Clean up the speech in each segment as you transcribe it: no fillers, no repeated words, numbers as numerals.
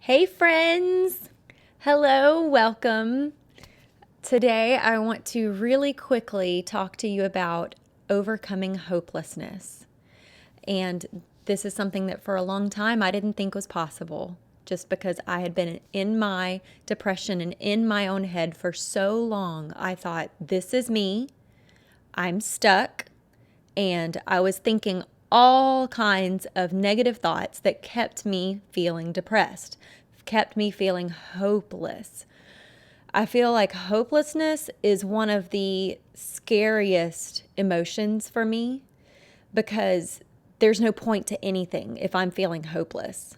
Hey friends! Hello, welcome. Today I want to really quickly talk to you about overcoming hopelessness. And this is something that for a long time I didn't think was possible, just because I had been in my depression and in my own head for so long. I thought, this is me, I'm stuck, and I was thinking all kinds of negative thoughts that kept me feeling depressed, kept me feeling hopeless. I feel like hopelessness is one of the scariest emotions for me because there's no point to anything if I'm feeling hopeless.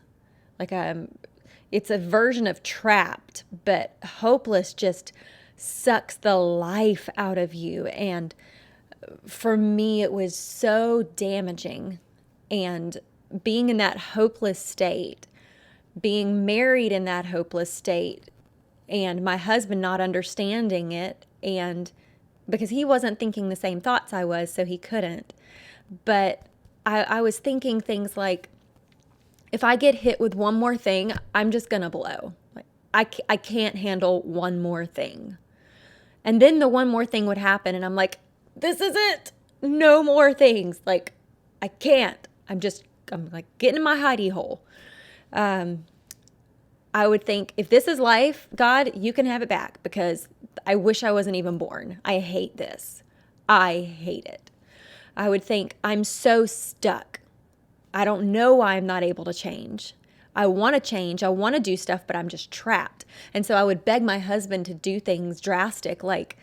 It's a version of trapped, but hopeless just sucks the life out of you. And for me, it was so damaging. And being in that hopeless state, being married in that hopeless state, and my husband not understanding it, and because he wasn't thinking the same thoughts I was, so he couldn't. But I was thinking things like, if I get hit with one more thing, I'm just going to blow. I can't handle one more thing. And then the one more thing would happen, and I'm like, this is it. No more things. Like, I can't. I'm like getting in my hidey hole. I would think, if this is life, God, you can have it back, because I wish I wasn't even born. I hate this. I hate it. I would think, I'm so stuck. I don't know why I'm not able to change. I want to change. I want to do stuff, but I'm just trapped. And so I would beg my husband to do things drastic, like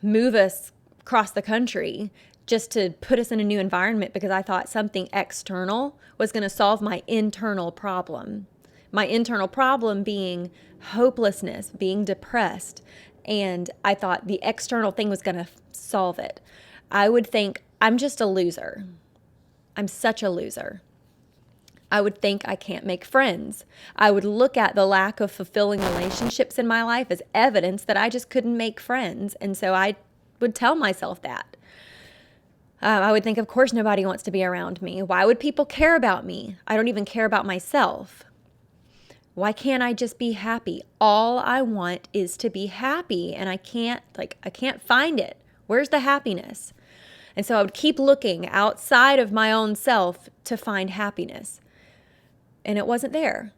move us across the country just to put us in a new environment, because I thought something external was going to solve my internal problem. My internal problem being hopelessness, being depressed. And I thought the external thing was going to solve it. I would think, I'm just a loser. I'm such a loser. I would think I can't make friends. I would look at the lack of fulfilling relationships in my life as evidence that I just couldn't make friends. And so I would tell myself that. I would think, of course, nobody wants to be around me. Why would people care about me? I don't even care about myself. Why can't I just be happy? All I want is to be happy, and I can't find it. Where's the happiness? And so I would keep looking outside of my own self to find happiness. And it wasn't there.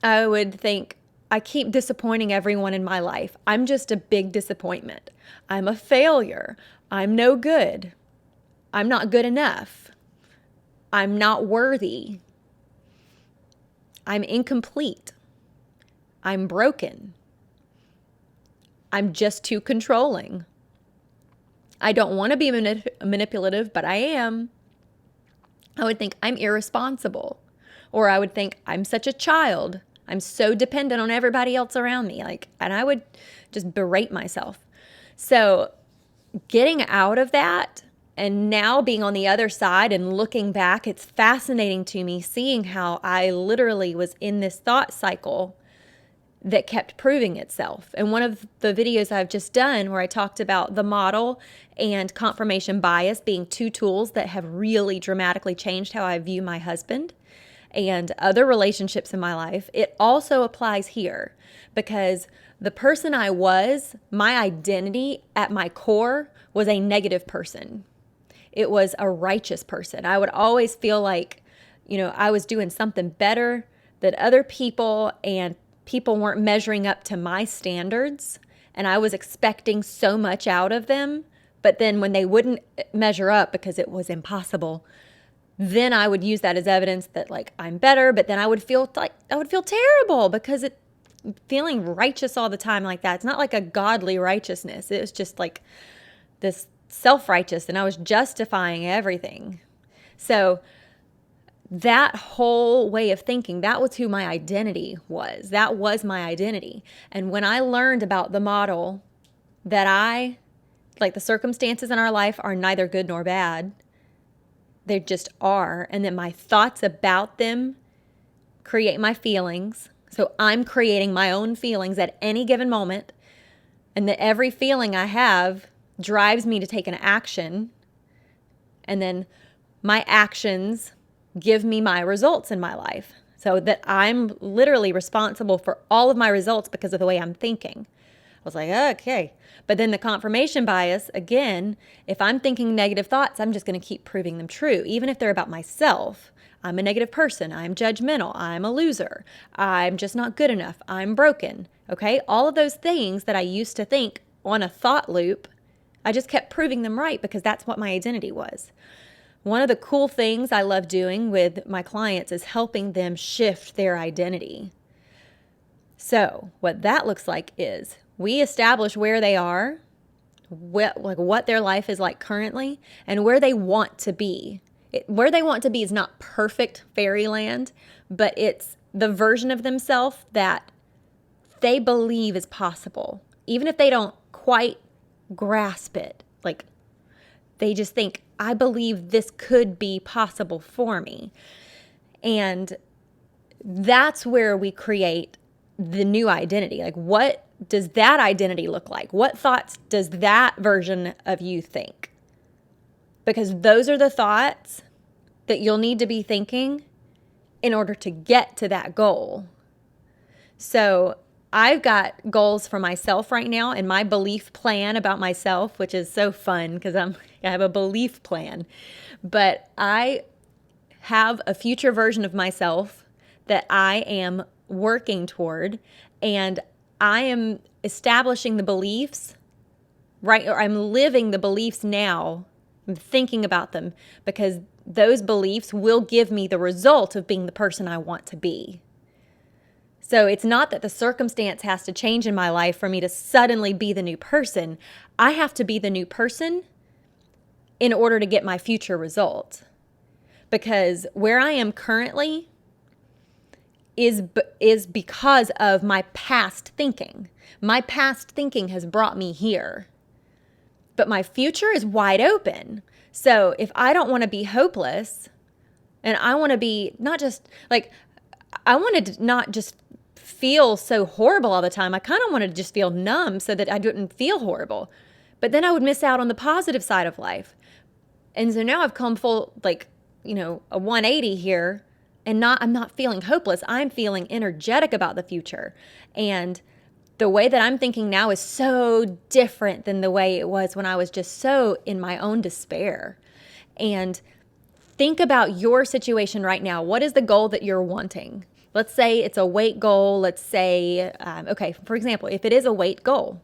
I would think, I keep disappointing everyone in my life. I'm just a big disappointment. I'm a failure. I'm no good. I'm not good enough. I'm not worthy. I'm incomplete. I'm broken. I'm just too controlling. I don't want to be manipulative, but I am. I would think I'm irresponsible. Or I would think I'm such a child. I'm so dependent on everybody else around me. And I would just berate myself. So getting out of that, and now being on the other side and looking back, it's fascinating to me seeing how I literally was in this thought cycle that kept proving itself. And one of the videos I've just done, where I talked about the model and confirmation bias being two tools that have really dramatically changed how I view my husband and other relationships in my life, it also applies here, because the person I was, my identity at my core, was a negative person. It was a righteous person. I would always feel like, I was doing something better than other people, and people weren't measuring up to my standards, and I was expecting so much out of them. But then when they wouldn't measure up because it was impossible, then I would use that as evidence that I'm better. But then I would feel terrible, because feeling righteous all the time like that, it's not like a godly righteousness. It was just like this self-righteous, and I was justifying everything. So that whole way of thinking, that was who my identity was. That was my identity. And when I learned about the model that the circumstances in our life are neither good nor bad, they just are, and that my thoughts about them create my feelings. So I'm creating my own feelings at any given moment, and that every feeling I have drives me to take an action, and then my actions give me my results in my life. so that I'm literally responsible for all of my results because of the way I'm thinking. I was like, okay. But then the confirmation bias, again, if I'm thinking negative thoughts, I'm just going to keep proving them true, even if they're about myself. I'm a negative person. I'm judgmental. I'm a loser. I'm just not good enough. I'm broken. Okay? All of those things that I used to think on a thought loop, I just kept proving them right because that's what my identity was. One of the cool things I love doing with my clients is helping them shift their identity. So what that looks like is we establish where they are, what their life is like currently, and where they want to be. Where they want to be is not perfect fairyland, but it's the version of themselves that they believe is possible, even if they don't quite grasp it. Like, they just think, I believe this could be possible for me. And that's where we create the new identity. Like, what does that identity look like? What thoughts does that version of you think? Because those are the thoughts that you'll need to be thinking in order to get to that goal. So I've got goals for myself right now, and my belief plan about myself, which is so fun because I have a belief plan. But I have a future version of myself that I am working toward, and I am establishing the beliefs, right? Or I'm living the beliefs now. I'm thinking about them because those beliefs will give me the result of being the person I want to be. So it's not that the circumstance has to change in my life for me to suddenly be the new person. I have to be the new person in order to get my future result. Because where I am currently is because of my past thinking. My past thinking has brought me here. But my future is wide open. So if I don't want to be hopeless, and I want to be not just like, I want to not just feel so horrible all the time. I kind of wanted to just feel numb so that I didn't feel horrible. But then I would miss out on the positive side of life. And so now I've come full, like, a 180 here, and I'm not feeling hopeless. I'm feeling energetic about the future. And the way that I'm thinking now is so different than the way it was when I was just so in my own despair. And think about your situation right now. What is the goal that you're wanting? Let's say it's a weight goal. Let's say, for example, if it is a weight goal,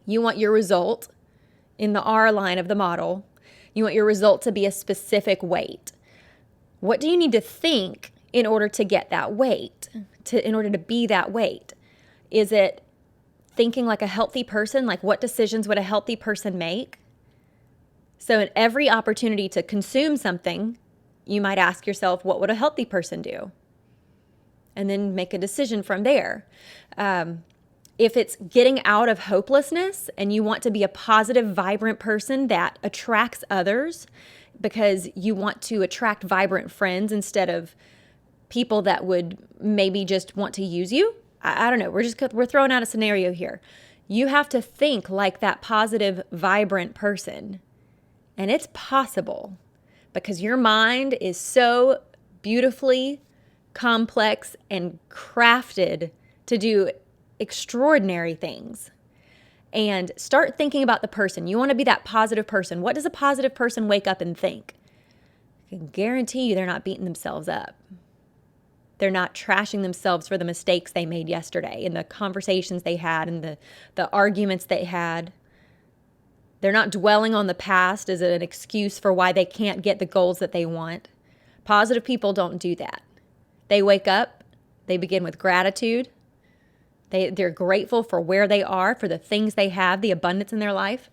you want your result in the R line of the model. You want your result to be a specific weight. What do you need to think in order to get that weight, in order to be that weight? Is it thinking like a healthy person? Like, what decisions would a healthy person make? So in every opportunity to consume something, you might ask yourself, what would a healthy person do? And then make a decision from there. If it's getting out of hopelessness and you want to be a positive, vibrant person that attracts others because you want to attract vibrant friends instead of people that would maybe just want to use you. I don't know. We're throwing out a scenario here. You have to think like that positive, vibrant person. And it's possible because your mind is so beautifully complex and crafted to do extraordinary things. And start thinking about the person. You want to be that positive person. What does a positive person wake up and think? I can guarantee you they're not beating themselves up. They're not trashing themselves for the mistakes they made yesterday and the conversations they had and the arguments they had. They're not dwelling on the past as an excuse for why they can't get the goals that they want. Positive people don't do that. They wake up, they begin with gratitude. They're grateful for where they are, for the things they have, the abundance in their life.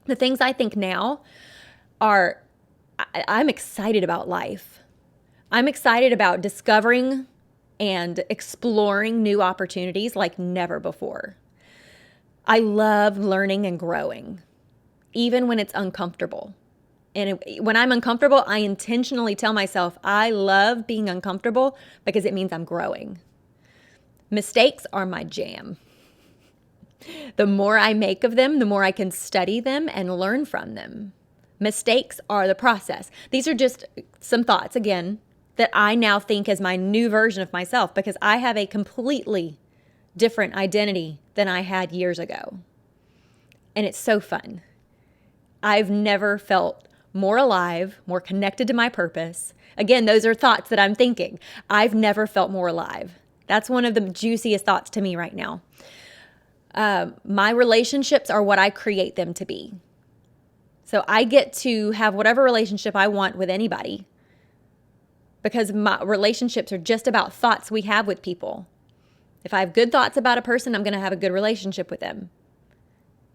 The things I think now are, I'm excited about life. I'm excited about discovering and exploring new opportunities like never before. I love learning and growing, even when it's uncomfortable. And when I'm uncomfortable, I intentionally tell myself I love being uncomfortable because it means I'm growing. Mistakes are my jam. The more I make of them, the more I can study them and learn from them. Mistakes are the process. These are just some thoughts, again, that I now think is my new version of myself, because I have a completely different identity than I had years ago. And it's so fun. I've never felt more alive, more connected to my purpose. Again, those are thoughts that I'm thinking. I've never felt more alive. That's one of the juiciest thoughts to me right now. My relationships are what I create them to be. So I get to have whatever relationship I want with anybody, because my relationships are just about thoughts we have with people. If I have good thoughts about a person, I'm going to have a good relationship with them.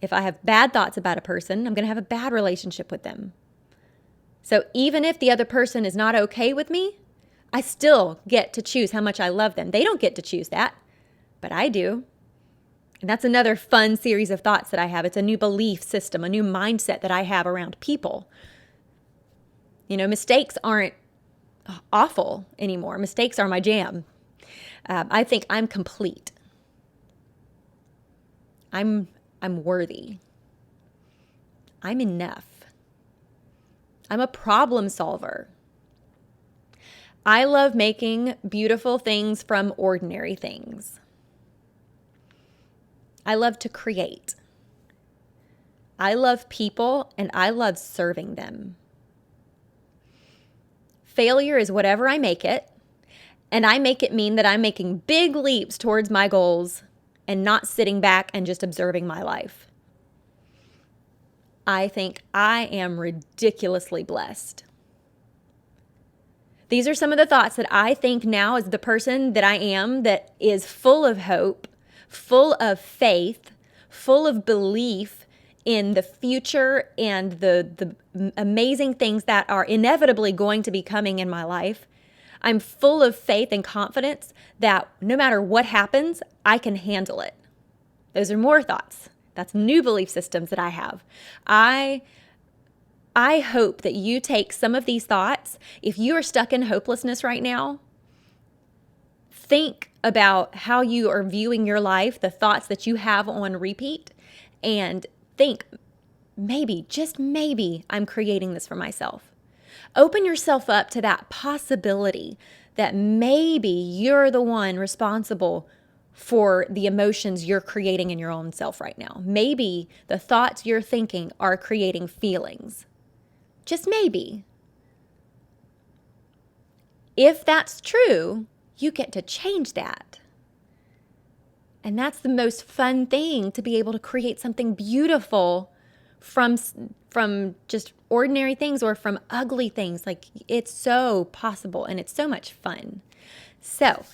If I have bad thoughts about a person, I'm going to have a bad relationship with them. So even if the other person is not okay with me, I still get to choose how much I love them. They don't get to choose that, but I do. And that's another fun series of thoughts that I have. It's a new belief system, a new mindset that I have around people. Mistakes aren't awful anymore. Mistakes are my jam. I think I'm complete. I'm worthy. I'm enough. I'm a problem solver. I love making beautiful things from ordinary things. I love to create. I love people, and I love serving them. Failure is whatever I make it, and I make it mean that I'm making big leaps towards my goals and not sitting back and just observing my life. I think I am ridiculously blessed. These are some of the thoughts that I think now as the person that I am, that is full of hope, full of faith, full of belief in the future and the amazing things that are inevitably going to be coming in my life. I'm full of faith and confidence that no matter what happens, I can handle it. Those are more thoughts. That's new belief systems that I have. I hope that you take some of these thoughts. If you are stuck in hopelessness right now, think about how you are viewing your life, the thoughts that you have on repeat, and think, maybe, just maybe, I'm creating this for myself. Open yourself up to that possibility that maybe you're the one responsible for the emotions you're creating in your own self right now. Maybe the thoughts you're thinking are creating feelings. Just maybe. If that's true, you get to change that. And that's the most fun thing, to be able to create something beautiful from just ordinary things or from ugly things. Like, it's so possible and it's so much fun. So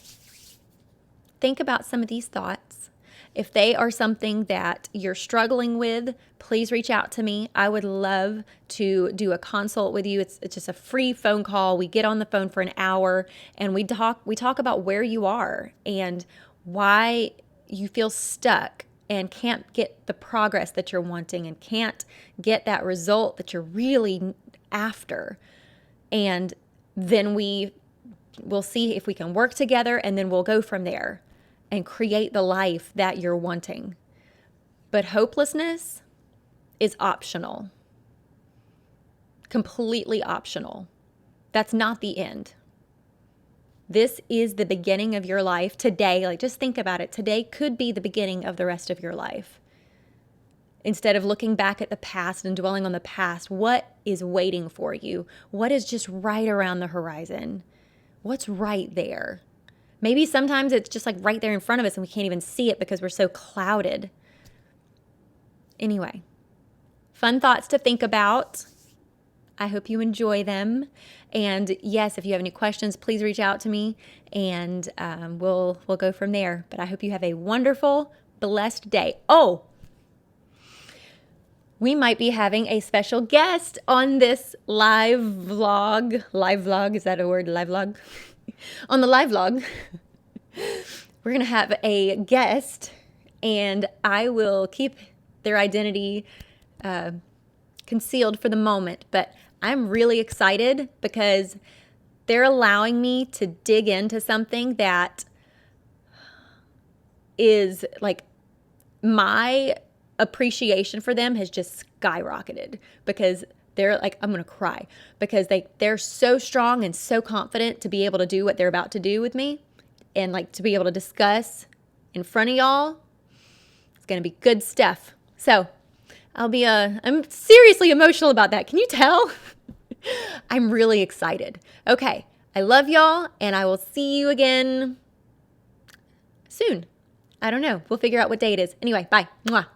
think about some of these thoughts. If they are something that you're struggling with, please reach out to me. I would love to do a consult with you. It's just a free phone call. We get on the phone for an hour and we talk about where you are and why you feel stuck and can't get the progress that you're wanting and can't get that result that you're really after. And then we'll see if we can work together, and then we'll go from there and create the life that you're wanting. But hopelessness is optional. Completely optional. That's not the end. This is the beginning of your life today. Like, just think about it. Today could be the beginning of the rest of your life. Instead of looking back at the past and dwelling on the past, what is waiting for you? What is just right around the horizon? What's right there? Maybe sometimes it's just like right there in front of us and we can't even see it because we're so clouded. Anyway, fun thoughts to think about. I hope you enjoy them. And yes, if you have any questions, please reach out to me and we'll go from there. But I hope you have a wonderful, blessed day. Oh, we might be having a special guest on this live vlog. Live vlog, is that a word? Live vlog? On the live vlog, we're going to have a guest, and I will keep their identity concealed for the moment. But I'm really excited because they're allowing me to dig into something that is like, my appreciation for them has just skyrocketed because they're like, I'm going to cry because they're so strong and so confident to be able to do what they're about to do with me and like to be able to discuss in front of y'all. It's going to be good stuff. So I'm seriously emotional about that. Can you tell? I'm really excited. Okay. I love y'all, and I will see you again soon. I don't know. We'll figure out what day it is. Anyway, bye. Mwah.